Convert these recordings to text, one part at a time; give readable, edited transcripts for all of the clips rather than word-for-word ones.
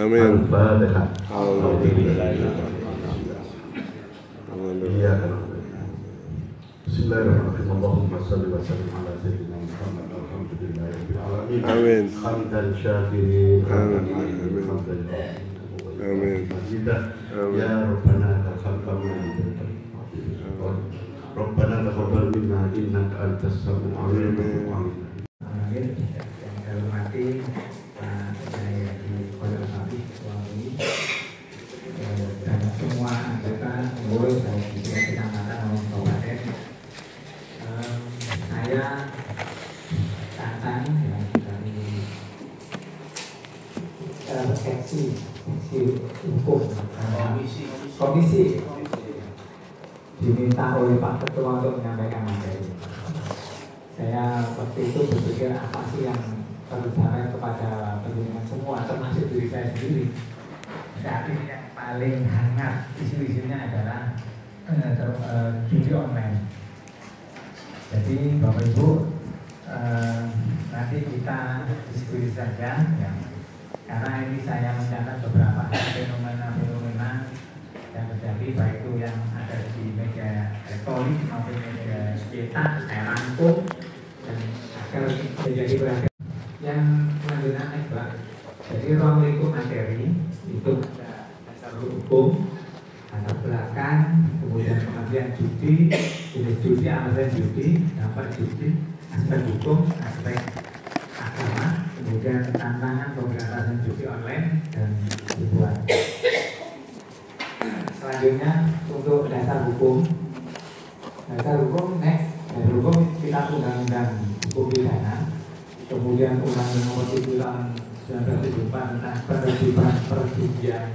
Amin. Al-Fatihah. Bismillahirrahmanirrahim. Allahumma shalli wa sallim ala sayyidina Muhammad. Alhamdulillahirabbil alamin. Amin. Hamdan syakirin. Amin. Ya Rabbana taqabbal Rabbana taqabbal minna innaka antas samiul alim. Amin. Yang saya hormati Pak Kiai Khairul Habib Suami dan semua anggota pengurus baik di kecamatan maupun kabupaten. Saya Tatang dari seksi hukum komisi diminta oleh Pak Ketua untuk menyampaikan materi. Saya waktu itu berpikir apa sih yang perlu disampaikan kepada penjenengan semua, termasuk diri saya sendiri. Saat ini yang paling hangat isu-isunya adalah judi online. Jadi Bapak Ibu, nanti kita diskusi saja ya. Karena ini saya mencatat beberapa fenomena-fenomena yang terjadi, baik itu yang ada di media elektronik maupun media cetak, saya rangkum dan agar menjadi beragam. Yang selanjutnya Pak, jadi ruang lingkup materi itu ada dasar hukum, latar belakang, kemudian pengertian judi, jenis judi, alasan judi, dampak judi, aspek hukum, aspek agama, kemudian tantangan pemberantasan judi online dan hiburan. Selanjutnya untuk dasar hukum next, dasar hukum kita undang-undang hukum pidana, kemudian undang-undang nomor 7 tahun 1974 tentang penertiban perjudian,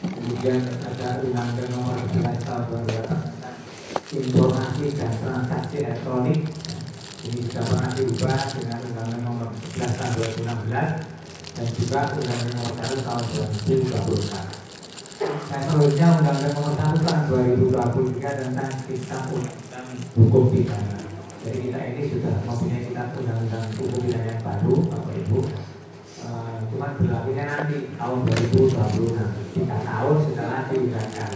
kemudian ada undang-undang nomor 11 tahun 2008 tentang informasi dan transaksi elektronik. Ini juga pernah diubah dengan undang-undang nomor 11 tahun 2016 dan juga undang-undang nomor 1 tahun 2024. Dan selanjutnya undang-undang nomor 1 tahun 2023 tentang kitab undang-undang hukum pidana. Jadi kita ini sudah mempunyai kitab undang-undang hukum pidana yang baru, Bapak Ibu. Cuma berlakunya nanti tahun 2026, 3 tahun setelah diundangkan.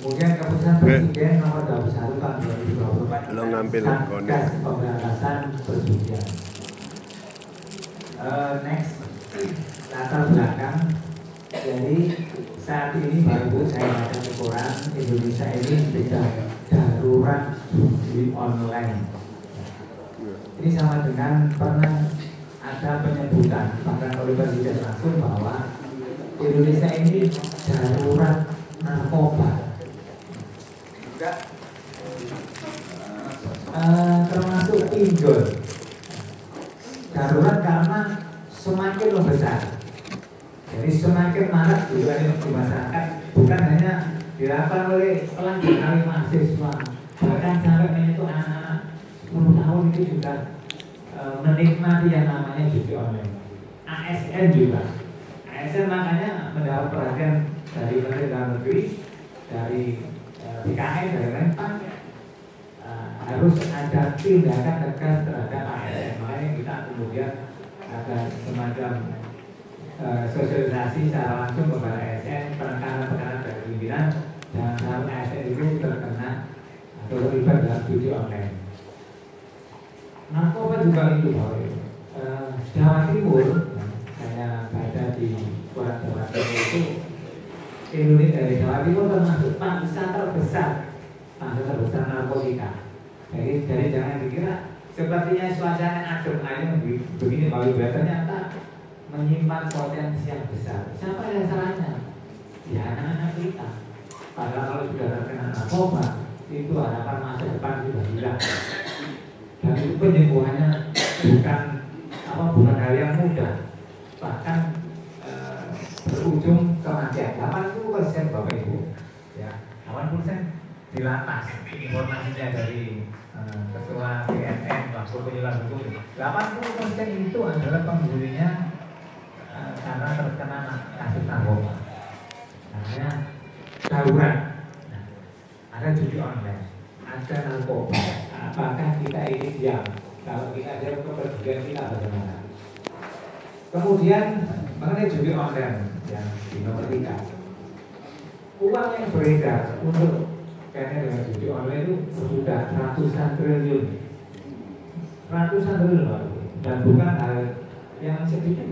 Kemudian keputusan Presiden nomor 21 tahun 2024 tentang Satgas Pemberantasan Perjudian. Next, latar belakang. Jadi saat ini baru saya baca di koran, Indonesia ini sedang darurat judi online. Ini sama dengan pernah ada penyebutan bahkan oleh Presiden langsung bahwa Indonesia ini darurat narkoba. Juga termasuk pinjol. Darurat karena semakin membesar. Jadi semakin marak juga di masyarakat, bukan hanya dilakukan oleh pelajar mahasiswa, bahkan sampai menyentuh anak-anak 10 tahun itu juga menikmati yang namanya judi online. ASN juga, ASN makanya mendapat perhatian dari Menteri Dalam Negeri, dari BKN, dari Menpan, harus ada tindakan tegas terhadap ASN. Makanya kita kemudian ada semacam sosialisasi secara langsung kepada ASN, penekanan dari pimpinan, jangan sampai ASN itu terkena atau terlibat dalam judi online. Narkoba juga itu, Jawa Timur, saya baca di koran Jawa Timur itu, Indonesia dari Jawa Timur termasuk pangsa terbesar narkotika. Jadi jangan dikira sepertinya suasana adem ayem begini, kalau ternyata menyimpan potensi yang besar. Siapa yang salahnya? Ya anak-anak kita. Padahal kalau sudah terkena narkoba, itu harapan masa depan sudah hilang. Dan itu penyembuhannya bukan hal yang mudah. Bahkan berujung kematian. 80% Bapak Ibu, ya 80% di lapas. Informasinya dari Ketua BNN waktu penyelam hukum. 80% itu adalah penghuninya karena terkena kasus narkoba. Namanya darurat. Nah, ada judi online, ada narkoba. Apakah kita ini diam? Kalau kita diam, kepergian kita bagaimana? Kemudian mengenai judi online yang di nomor 3. Uang yang beredar untuk kaitannya dengan judi online itu sudah ratusan triliun, dan bukan hal yang sedikit.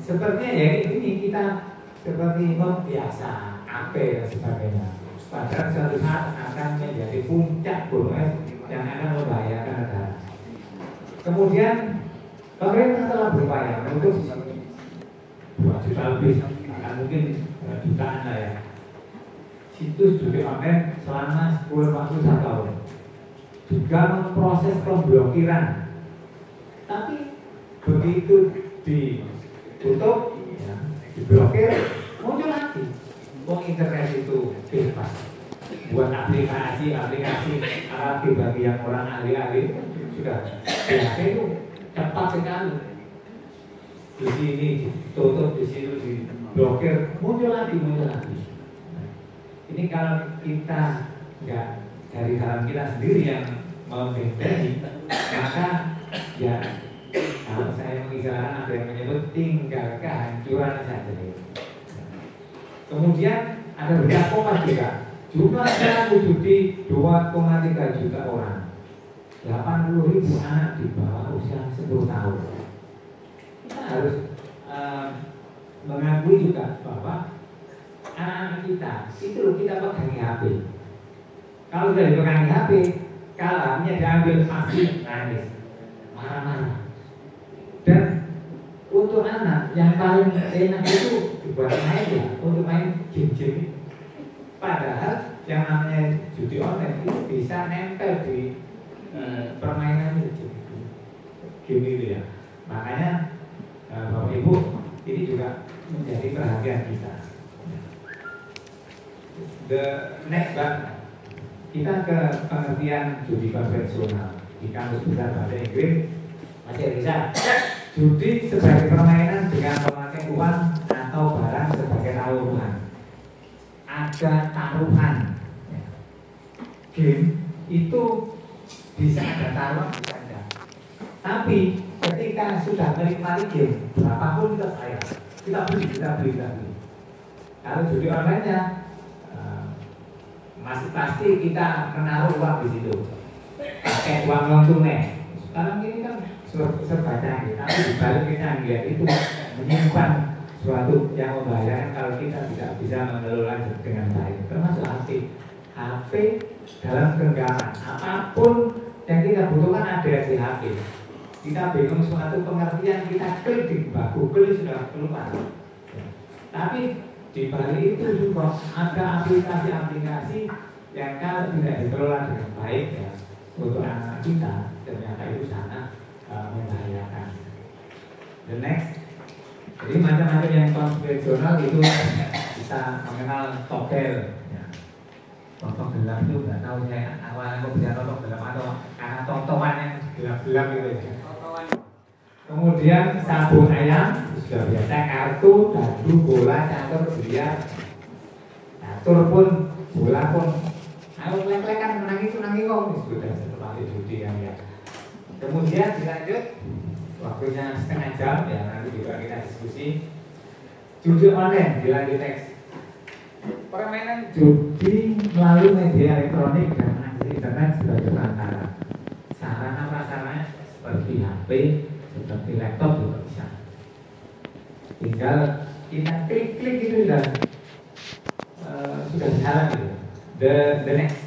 Sepertinya ya ini kita seperti membiasa AP dan sebagainya. Padahal suatu saat akan menjadi puncak gunung es yang akan membahayakan negara. Kemudian pemerintah telah berupaya untuk 2 juta lebih, bahkan mungkin jutaan lah ya, situs judi online selama 10-11 tahun, juga memproses pemblokiran. Tapi begitu ditutup, ya, diblokir, muncul lagi. Internet itu bebas, buat aplikasi apalagi bagi yang orang ahli-ahli sudah biasa itu cepat sekali. Di sini ditutup, di situ diblokir, muncul lagi. Ini kalau kita nggak dari dalam kita sendiri yang membentengi, maka ya kalau saya mengistilahkan ada yang menyebut tinggal kehancuran saja. Kemudian ada berita Kompas juga, jumlah pelaku judi 2,3 juta orang, 80.000 anak di bawah usia 10 tahun. Kita harus mengakui juga bahwa anak-anak kita itu loh, kita pegangi HP. Kalau sudah dipegangi HP, kalahnya diambil pasti nangis, marah-marah. Dan untuk anak yang paling enak itu dibuat main ya, untuk main game-game. Padahal yang namanya judi online itu bisa nempel di permainan itu, game itu ya. Makanya Bapak Ibu, ini juga menjadi perhatian kita. The next one, kita ke pengertian judi konvensional di Kamus Besar Bahasa Inggris. Masih bisa. Judi sebagai permainan dengan memakai uang atau barang sebagai taruhan. Ada taruhan. Game itu bisa ada taruhan, bisa ada. Tapi ketika sudah menikmati game, berapapun kita bayar, kita beli. Kalau judi online-nya masih pasti kita menaruh uang di situ, pakai uang non tunai. Sekarang ini kan serba canggih, tapi dibalik kecanggihan itu menyimpan suatu yang membahayakan kalau kita tidak bisa mengelola dengan baik, termasuk HP dalam genggaman. Apapun yang kita butuhkan ada di HP. Kita bingung suatu pengertian, kita klik di Google sudah keluar. Tapi di balik itu juga ada aplikasi-aplikasi yang kalau tidak dikelola dengan baik ya, untuk anak kita ternyata itu sangat membahayakan. The next, jadi macam-macam yang konvensional itu kita mengenal togel. Ya. Tonton gelap itu nggak tahu saya awalnya kok bisa tonton gelap atau karena tontonan yang gelap-gelap gitu ya. Kemudian sabun ayam sudah biasa, kartu, dadu, bola, catur, biliar, catur pun, bola pun. Ayo lek-lek kan menangi kok sudah seperti judi yang ya. Kemudian dilanjut, waktunya setengah jam ya, nanti juga kita diskusi. Judi online, dilanjut teks. Permainan judi melalui media elektronik dan mengakses internet sebagai perantara. Sarana prasarana seperti HP, seperti laptop juga bisa. Tinggal kita klik itu sudah jalan gitu. The next.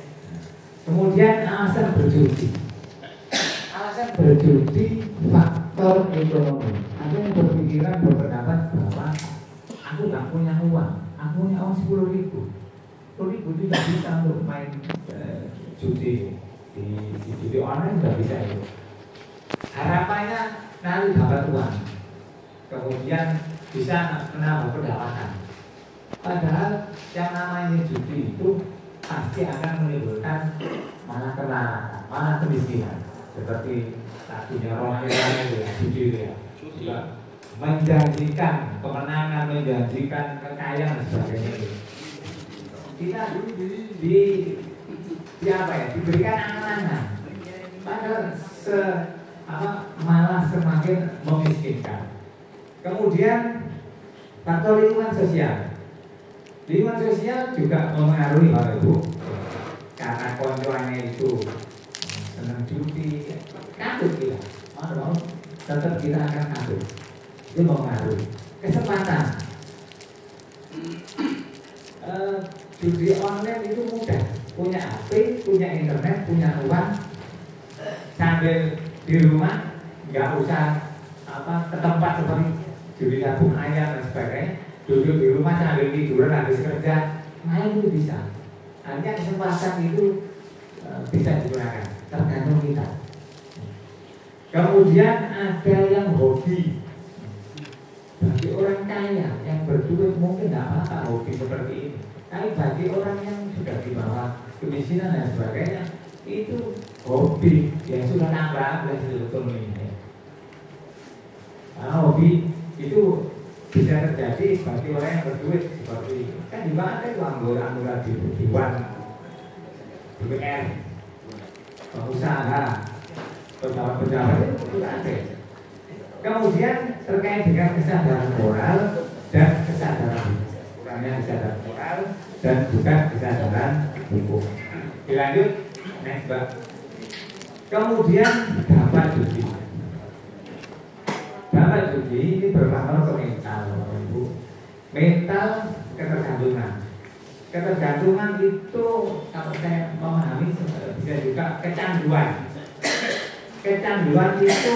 Kemudian alasan berjudi. Berjudi faktor ekonomi. Ada yang berpendapat bahwa aku nggak punya uang, aku punya uang 10.000 tidak bisa untuk main judi di judi online, nggak bisa itu. Harapannya nanti dapat uang, kemudian bisa menambah pendapatan. Padahal yang namanya judi itu pasti akan menimbulkan malah kemarahan, malah kemiskinan. Seperti tadinya orang itu ya, judi itu ya, juga menjanjikan kemenangan, menjanjikan kekayaan dan sebagainya itu. Kita diberikan angan-angan, padahal malah semakin memiskinkan. Kemudian Faktor lingkungan sosial. Lingkungan sosial juga mempengaruhi Bapak Ibu. Karena koncoannya itu senang judi, kadut kita. Tetap kita akan kadut. Itu mempengaruhi. Kesempatan. Judi online itu mudah. Punya HP, punya internet, punya uang, sambil di rumah nggak usah ke tempat seperti judi tabung ayam dan sebagainya. Duduk di rumah sambil tiduran habis kerja, main itu bisa. Artinya kesempatan itu bisa digunakan, tergantung kita. Kemudian ada yang hobi. Bagi orang kaya yang berduit mungkin tidak apa-apa hobi seperti ini. Tapi bagi orang yang sudah di bawah kemiskinan dan sebagainya, itu hobi yang sudah nambah dari ekonomi. Karena hobi itu bisa terjadi bagi orang yang berduit seperti kan juga ada itu anggota di Dewan DPR, pengusaha, pejabat-pejabat itu juga ada. Kemudian terkait dengan kesadaran moral dan kesadaran hukum, bukannya kesadaran moral dan juga kesadaran hukum. Dilanjut, next Mbak. Kemudian dampak judi. Dampak judi ini berpengaruh ke mental, Ibu. Mental ketergantungan. Ketergantungan itu kalau saya memahami bisa juga kecanduan. Kecanduan itu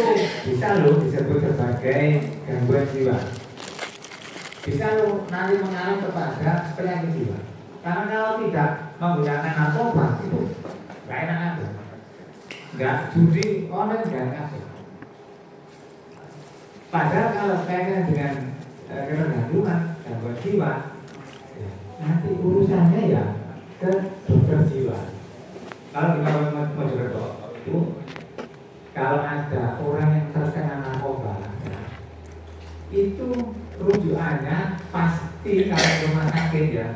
bisa loh disebut sebagai gangguan jiwa. Bisa loh nanti mengarah kepada penyakit jiwa. Karena kalau tidak menggunakan narkoba itu nggak enak aja. Nggak judi online nggak enak. Padahal kalau kaitan dengan ketergantungan gangguan jiwa, nanti urusannya ya ke dokter jiwa. Kalau kita mau dokter itu, kalau ada orang yang terkena narkoba, itu rujukannya pasti kalau rumah sakit ya,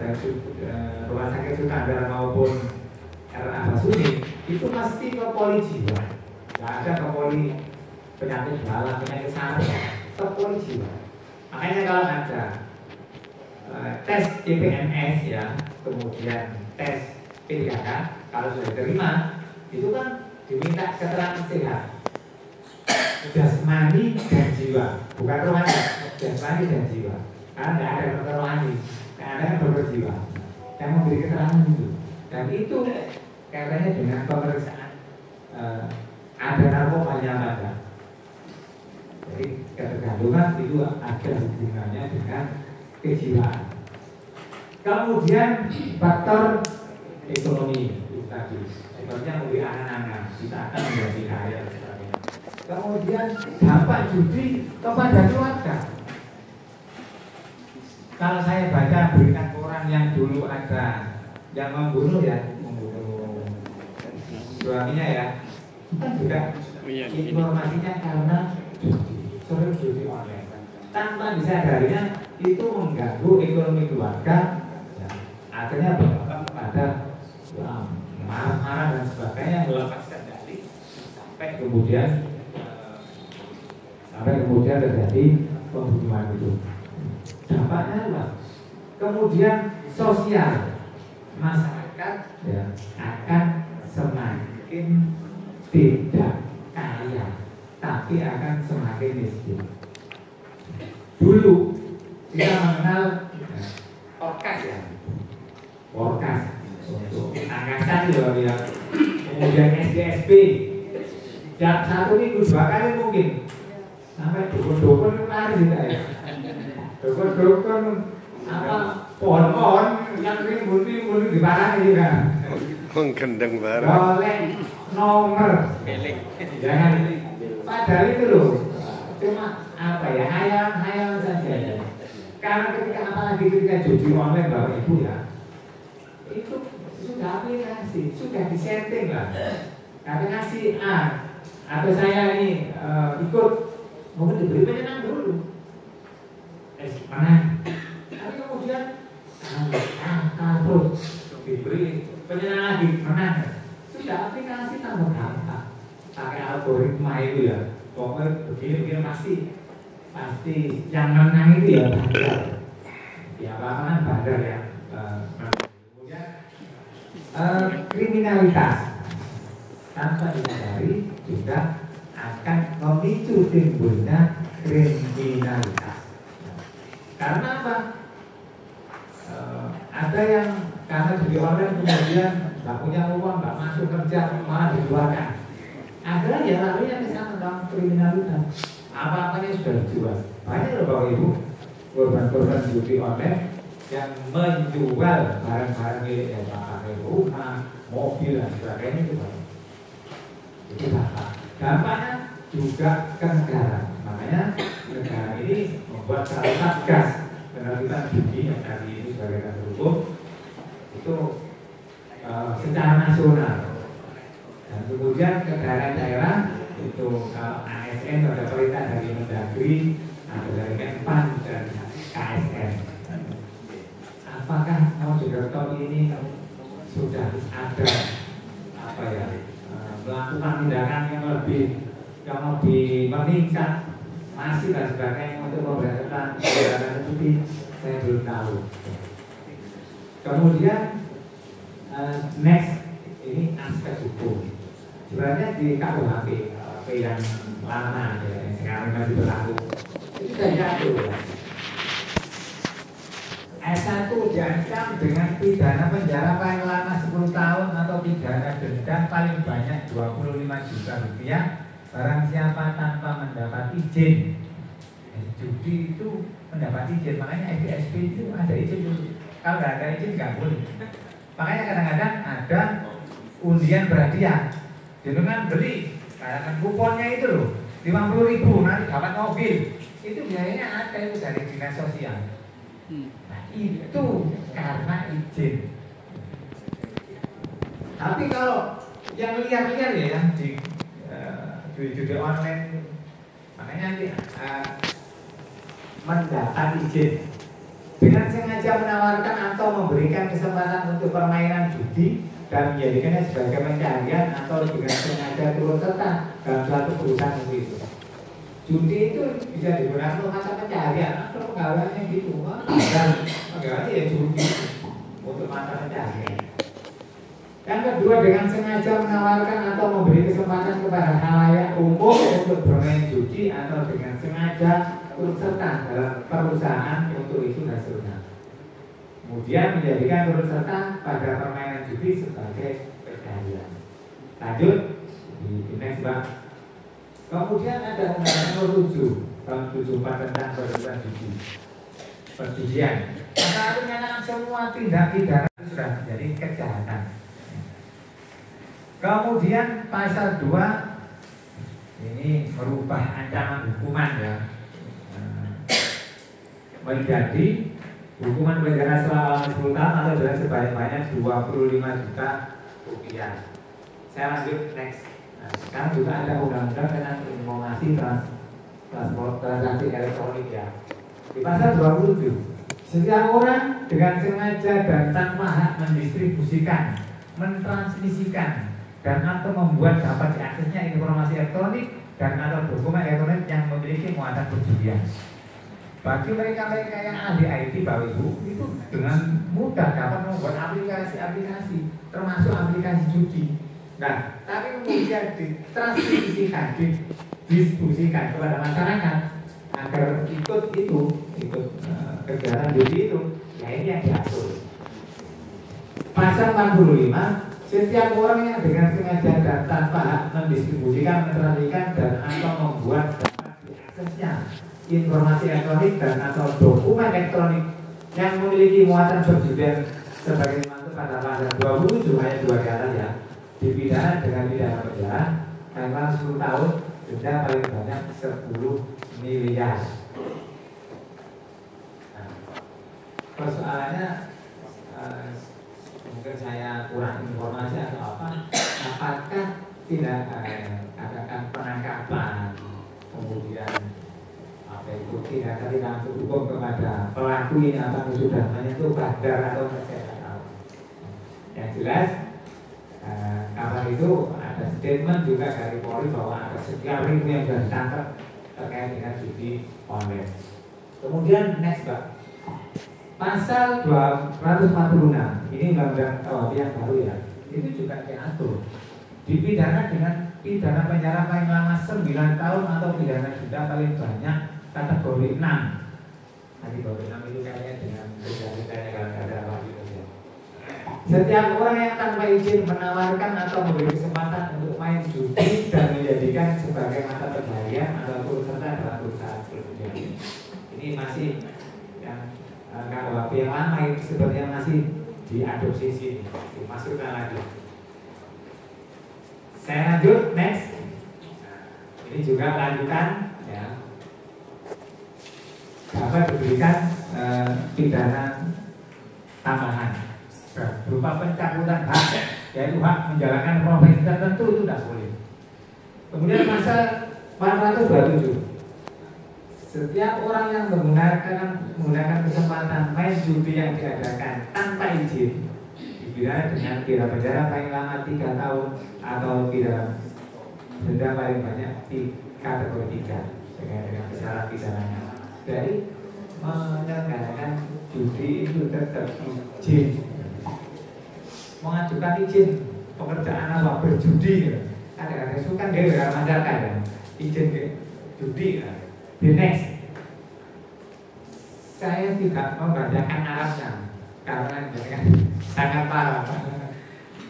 rumah sakit Sukandar maupun RA-Basuni itu pasti ke poli jiwa. Nggak ada ke poli penyakit dalam, penyakit saraf, ke poli jiwa. Makanya kalau ada tes CPNS ya, kemudian tes P3K, kalau sudah diterima, itu kan diminta keterangan sehat, jasmani dan jiwa, bukan rohani, jasmani dan jiwa. Karena tidak ada dokter rohani, tidak ada dokter jiwa yang memberi keterangan itu. Dan itu kaitannya dengan pemeriksaan ada narkobanya ada. Jadi ketergantungan itu ada hubungannya dengan kejiwaan. Kemudian faktor ekonomi itu tadi, sebenarnya memberi anak-anak kita akan menjadi kaya. Kemudian dampak judi kepada keluarga. Kalau saya baca berita koran yang dulu ada yang membunuh suaminya ya, kan juga informasinya karena sering judi online. Tanpa disadarinya itu mengganggu ekonomi keluarga, ya, akhirnya berdampak pada marah-marah dan sebagainya, melepas kendali sampai kemudian terjadi pembunuhan itu. Dampaknya luas. Kemudian sosial, masyarakat ya, akan semakin tidak kaya, tapi akan semakin miskin. Dulu kita mengenal orkas ya, orkas untuk angkatan ya, kemudian SDSB jam 1 minggu 2 kali mungkin, sampai dukun-dukun lari juga ya, dukun-dukun pohon-pohon yang rimbun-rimbun di barang juga. Menggendeng barang. Boleh nomor, jangan. Padahal itu loh, cuma hayal saja. Karena apalagi ketika judi online Bapak Ibu ya, itu sudah aplikasi, sudah disetting lah. Aplikasi A atau saya ini ikut, mungkin diberi penyenang dulu, menang. Tapi kemudian terus diberi penyenang lagi, menang. Sudah aplikasi tambah gampang, pakai algoritma itu ya. Pokoknya begini pasti yang menang itu ya lapangan bandar ya. Kemudian kriminalitas tanpa disadari juga akan memicu timbulnya kriminalitas. Karena apa? Ada yang karena jadi online kemudian nggak punya uang, nggak masuk kerja, malah dikeluarkan. Ada yang larinya ke sana dalam kriminalitas. Apa-apanya sudah dijual. Banyak loh Bapak Ibu korban-korban judi online yang menjual barang-barang milik yang pakai rumah, mobil dan sebagainya itu banyak. Itu dampaknya juga ke negara. Makanya negara ini membuat satu satgas penerbitan judi yang tadi itu sebagai dasar hukum itu secara nasional. Dan kemudian ke daerah-daerah itu ASN ada perintah dari Mendagri, ada dari Menpan dan KSN. Apakah kamu juga tahu ini sudah ada apa ya melakukan tindakan yang lebih meningkat masih dan sebagainya untuk memberantas tindakan itu saya belum tahu. Kemudian next ini aspek hukum. Sebenarnya di KUHP yang lama ya, yang sekarang masih berlaku itu sudah diatur ya. S1 diancam dengan pidana penjara paling lama 10 tahun atau pidana denda paling banyak 25 juta rupiah barang siapa tanpa mendapat izin. Judi itu mendapat izin, makanya FDSP itu ada izin dulu. Kalau nggak ada izin nggak boleh. Makanya kadang-kadang ada undian berhadiah. Jenengan beli, kayak kuponnya itu loh, 50.000 nanti dapat mobil. Itu biayanya ada itu dari dinas sosial. Nah, itu karena izin. Tapi kalau yang liar-liar ya yang di judi online, makanya nanti mendapat izin dengan sengaja menawarkan atau memberikan kesempatan untuk permainan judi dan menjadikannya sebagai pencarian atau dengan sengaja turut serta dalam suatu perusahaan itu. Judi itu bisa digunakan untuk mata pencarian atau pegawainya gitu, dan pegawainya ya judi untuk mata pencarian. Yang kedua, dengan sengaja menawarkan atau memberi kesempatan kepada khalayak umum untuk bermain judi atau dengan sengaja turut serta dalam perusahaan untuk itu dan seterusnya. Kemudian menjadikan turut serta pada permainan judi sebagai pencarian. Lanjut di next Bang. Kemudian ada Undang-Undang Nomor 7 tahun 74 tentang perbuatan judi, perjudian. Maka itu menyatakan semua tindak pidana sudah menjadi kejahatan. Kemudian pasal 2 ini merubah ancaman hukuman ya, menjadi hukuman penjara selama 10 tahun atau denda sebanyak 25 juta rupiah. Saya lanjut next. Nah, sekarang juga ada undang-undang tentang informasi transaksi elektronik ya. Di pasal 27, setiap orang dengan sengaja dan tanpa hak mendistribusikan, mentransmisikan dan atau membuat dapat diaksesnya informasi elektronik dan atau dokumen elektronik yang memiliki muatan perjudian. Bagi mereka-mereka yang ahli IT Bapak Ibu itu dengan mudah dapat membuat aplikasi-aplikasi termasuk aplikasi judi. Nah, tapi kemudian ditransmisikan, didistribusikan kepada masyarakat agar ikut kegiatan judi itu, ya ini yang diatur. Pasal 45, setiap orang yang dengan sengaja dan tanpa hak mendistribusikan, menerangikan dan atau membuat dapat diaksesnya informasi elektronik dan atau dokumen elektronik yang memiliki muatan perjudian sebagai dimaksud pada pasal 27 ayat 2 di atas ya, dipidana dengan pidana penjara paling 10 tahun, denda paling banyak 10 miliar. Nah, persoalannya mungkin saya kurang informasi atau apa, apakah tidak katakan penangkapan kemudian apa itu tidak hukum kepada pelaku ini apa sudah menyentuh kadar atau tidak tahu. Yang jelas kapan itu ada statement juga dari Polri bahwa ada sekian ribu yang sudah ditangkap terkait dengan judi online. Kemudian next Pak, Pasal 246 ini undang-undang KUHP yang baru ya, itu juga diatur dipidana dengan pidana penjara paling lama 9 tahun atau pidana denda paling banyak kategori 6. Kategori 6 itu kayaknya dengan pidana ada apa gitu ya. Setiap orang yang tanpa izin menawarkan atau memberi kesempatan untuk main judi dan menjadikan sebagai mata pencaharian atau turut serta dalam perusahaan perjudian. Ini masih yang KUHP yang lama itu sebenarnya masih diadopsi sini, dimasukkan lagi. Saya lanjut, next. Ini juga lanjutan ya. Dapat diberikan pidana tambahan berupa pencabutan hak, yaitu hak menjalankan profesi tertentu itu tidak boleh. Kemudian pasal 427. Setiap orang yang menggunakan kesempatan main judi yang diadakan tanpa izin dipidana dengan pidana penjara paling lama 3 tahun atau pidana denda paling banyak di kategori 3 dengan syarat pidananya. Jadi menyelenggarakan judi itu tetap izin, mengajukan izin pekerjaan apa berjudi. Ada suka dia dalam masyarakat ya, izin judi. The next, saya tidak membacakan Arabnya karena sangat parah.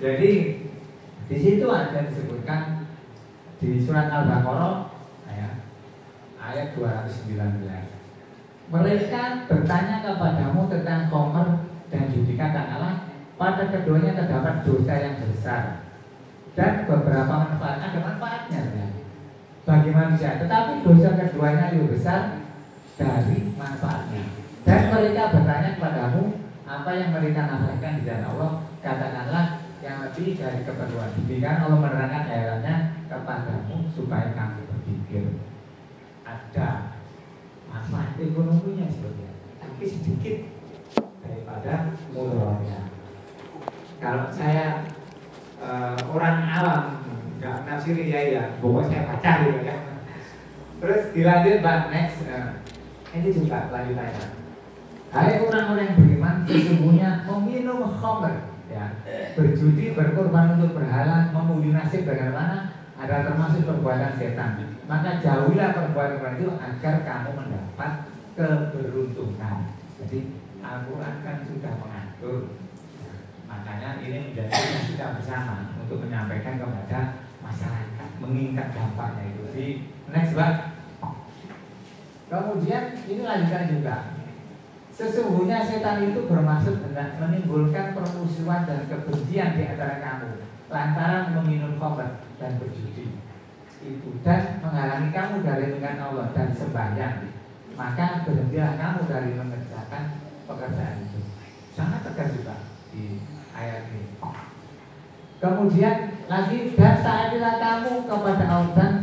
Jadi di situ ada disebutkan di surat Al-Baqarah ayat 219. Mereka bertanya kepadamu tentang khamr dan judi, katakanlah pada keduanya terdapat dosa yang besar dan beberapa manfaat. Ada manfaatnya ya bagi manusia, tetapi dosa keduanya lebih besar dari manfaatnya. Dan mereka bertanya kepadamu apa yang mereka nafkahkan di jalan Allah, katakanlah yang lebih dari keperluan. Demikian Allah menerangkan ayatnya kepadamu supaya kamu berpikir. Ada manfaat ekonominya sebetulnya, tapi sedikit daripada mudaratnya. Kalau saya orang awam nggak nafsiri ya, pokoknya saya baca gitu ya. Terus dilanjut next, ini juga lanjutannya. Hai orang-orang yang beriman, sesungguhnya meminum khamr, ya, berjudi, berkorban untuk berhala, mengundi nasib bagaimana adalah termasuk perbuatan setan. Maka jauhilah perbuatan itu agar kamu mendapat keberuntungan. Jadi Al-Quran kan sudah mengatur. Makanya ini menjadi kita bersama untuk menyampaikan kepada masyarakat, mengingat dampaknya itu. Di next Pak. Kemudian ini lanjutan juga. Sesungguhnya setan itu bermaksud hendak menimbulkan permusuhan dan kebencian di antara kamu lantaran meminum khamr dan berjudi itu, dan menghalangi kamu dari mengingat Allah dan sembahyang. Maka berhentilah kamu dari mengerjakan pekerjaan itu. Sangat tegas juga di ayat ini. Kemudian lagi, dan taatilah kamu kepada Allah, dan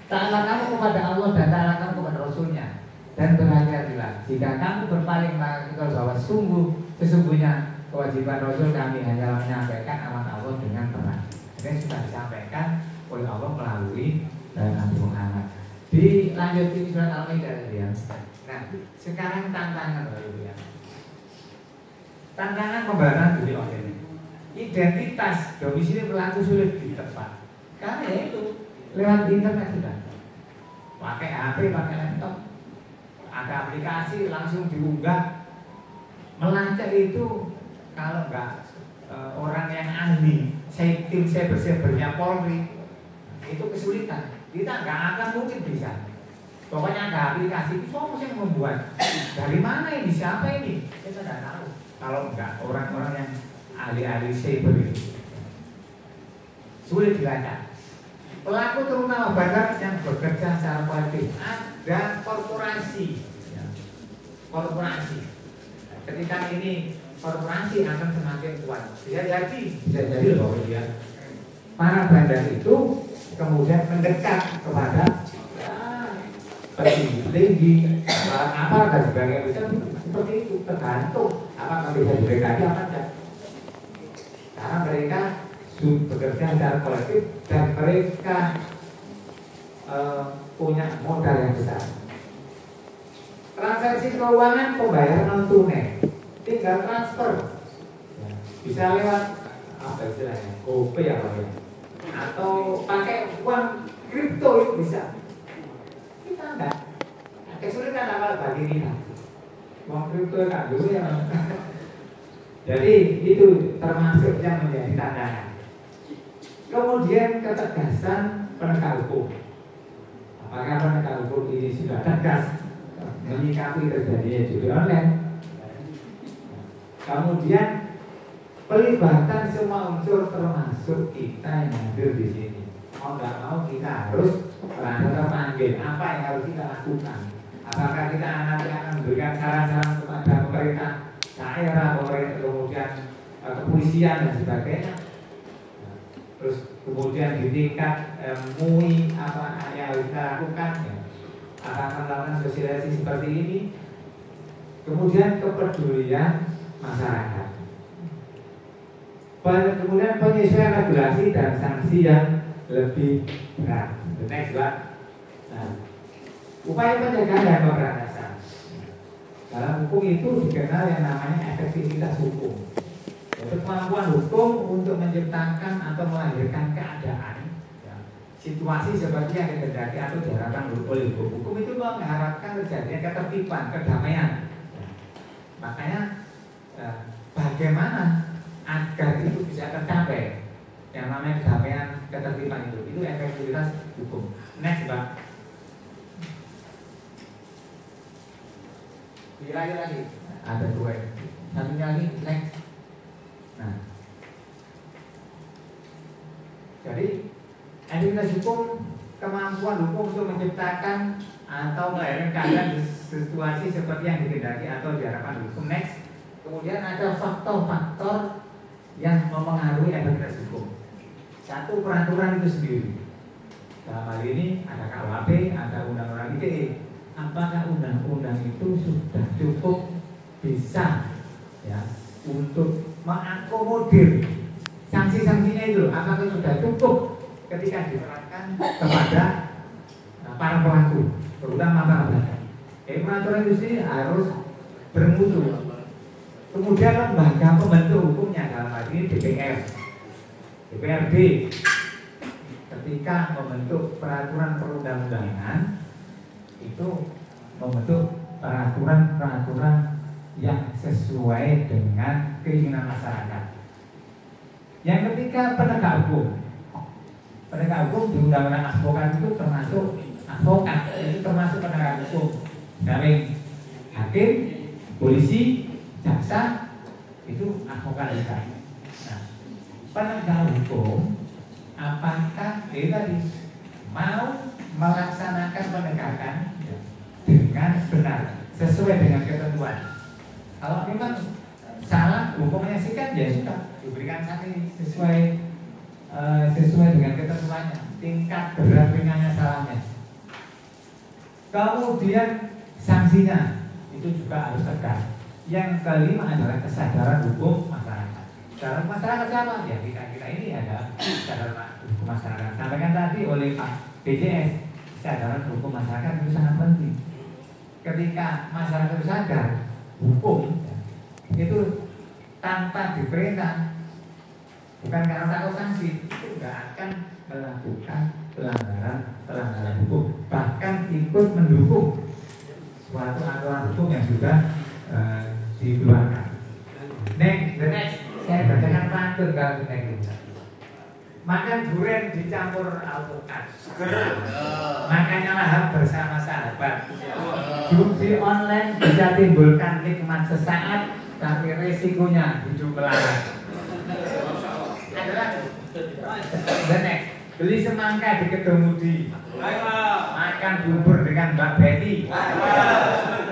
taatlah kamu kepada Allah dan taatlah kamu kepada Rasulnya, dan berhati-hatilah jika kamu berpaling bahwa sesungguhnya kewajiban Rasul kami hanya menyampaikan amanat Allah dengan terang. Ini sudah disampaikan oleh Allah melalui Nabi Muhammad. Dilanjutin surat Al-Maidah ya. Nah, sekarang tantangan ya. Tantangan pembahasan dunia ini. Identitas domisili pelaku sulit ditebak. Karena itu lewat internet sudah. Pakai HP, pakai laptop, ada aplikasi langsung diunggah. Melacak itu kalau enggak orang yang ahli, tim cybernya Polri itu kesulitan. Kita nggak akan mungkin bisa. Pokoknya ada aplikasi itu semua yang membuat. Dari mana ini? Siapa ini? Kita nggak tahu. Kalau enggak orang-orang yang ahli-ahli cyber itu sulit dilacak. Pelaku terutama bandar yang bekerja secara kolektif. Ada korporasi. Korporasi. Ketika ini korporasi akan semakin kuat. Bisa jadi loh ya. Para bandar itu kemudian mendekat kepada petinggi apa dan sebagainya, bisa seperti itu, tergantung apakah bisa diberikan apa enggak. Karena mereka bekerja secara kolektif dan mereka punya modal yang besar. Transaksi keuangan pembayaran non tunai tinggal transfer, ya, bisa lewat apa istilahnya, GoPay apa ya, atau pakai uang kripto itu bisa. Kita enggak, kesulitan awal bagi kita. Uang kripto kan dulu ya. Jadi itu termasuk yang menjadi tantangan. Kemudian ketegasan penegak hukum. Apakah penegak hukum ini sudah tegas menyikapi terjadinya judi online? Kemudian pelibatan semua unsur termasuk kita yang hadir di sini. Mau nggak mau kita harus terpanggil. Apa yang harus kita lakukan? Apakah kita nanti akan memberikan saran-saran kepada pemerintah daerah, pemerintah, kemudian kepolisian dan sebagainya? Terus kemudian di tingkat MUI apa yang harus kita lakukan? Ya. Apakah melakukan sosialisasi seperti ini? Kemudian kepedulian masyarakat. Kemudian penyesuaian regulasi dan sanksi yang lebih berat. Next, Pak. Nah, upaya pencegahan dan pemberantasan. Dalam hukum itu dikenal yang namanya efektivitas hukum. Yaitu kemampuan hukum untuk menciptakan atau melahirkan keadaan, ya, situasi seperti yang dikehendaki atau diharapkan oleh hukum. Hukum itu mengharapkan terjadinya ketertiban, kedamaian. Ya. Makanya bagaimana agar itu bisa tercapai, yang namanya kedamaian, ketertiban itu efektivitas hukum. Next, Pak. Lagi ada dua, satunya lagi next. Nah, jadi efektivitas hukum, kemampuan hukum untuk menciptakan atau melahirkan keadaan situasi seperti yang dikehendaki atau diharapkan hukum. Next. Kemudian ada faktor-faktor yang mempengaruhi efektivitas hukum. Satu, peraturan itu sendiri. Dalam hal ini ada KUHP, ada undang-undang ITE. Apakah undang-undang itu sudah cukup bisa, ya, untuk mengakomodir sanksi-sanksinya itu? Apakah sudah cukup ketika diterapkan kepada para pelaku, terutama para pelaku? Peraturan itu sendiri harus bermutu. Kemudian lembaga pembentuk hukumnya, dalam hal ini DPR, DPRD, ketika membentuk peraturan perundang-undangan itu membentuk peraturan-peraturan yang sesuai dengan keinginan masyarakat. Yang ketiga, penegak hukum. Penegak hukum di undang-undang advokat itu termasuk advokat, itu termasuk penegak hukum. Dari hakim, polisi, jaksa, itu advokat juga. Nah, penegak hukum apakah tadi mau melaksanakan penegakan dengan benar sesuai dengan ketentuan? Kalau memang salah hukumnya sikat, ya sudah diberikan sanksi sesuai dengan ketentuannya, tingkat berat ringannya salahnya. Kemudian sanksinya itu juga harus tegas. Yang kelima adalah kesadaran hukum masyarakat. Kesadaran masyarakat siapa? Ya kita ini ada kesadaran hukum masyarakat. Sampaikan tadi oleh Pak BJS, kesadaran hukum masyarakat itu sangat penting. Ketika masyarakat itu sadar hukum, itu tanpa diperintah, bukan karena takut sanksi, itu tidak akan melakukan pelanggaran hukum, bahkan ikut mendukung suatu aturan hukum yang sudah dikeluarkan. Next, saya bacakan pantun kalau next. Makan durian dicampur alpukat, makannya lahap bersama sahabat. Judi online bisa timbulkan nikmat sesaat, tapi resikonya hidup melarat. Adalah the next. Beli semangka di Kedemudi, makan bubur dengan Mbak Betty.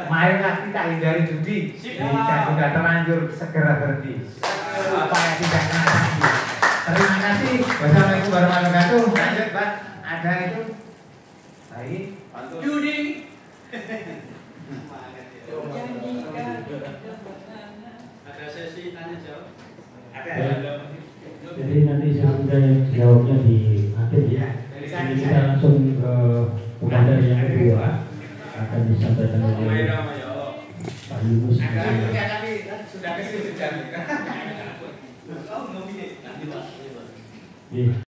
Marilah kita hindari judi. Jika sudah terlanjur segera berhenti supaya tidak kena sanksi. Terima kasih. Wassalamualaikum warahmatullahi wabarakatuh. Lanjut, Pak. Ada itu. Baik. Judi. Ada sesi tanya jawab. Ada. Jadi nanti sudah jawabnya di akhir ya. Jadi kita langsung ke kepada yang kedua akan disampaikan oleh Pak Yunus. Ada tapi sudah Iya.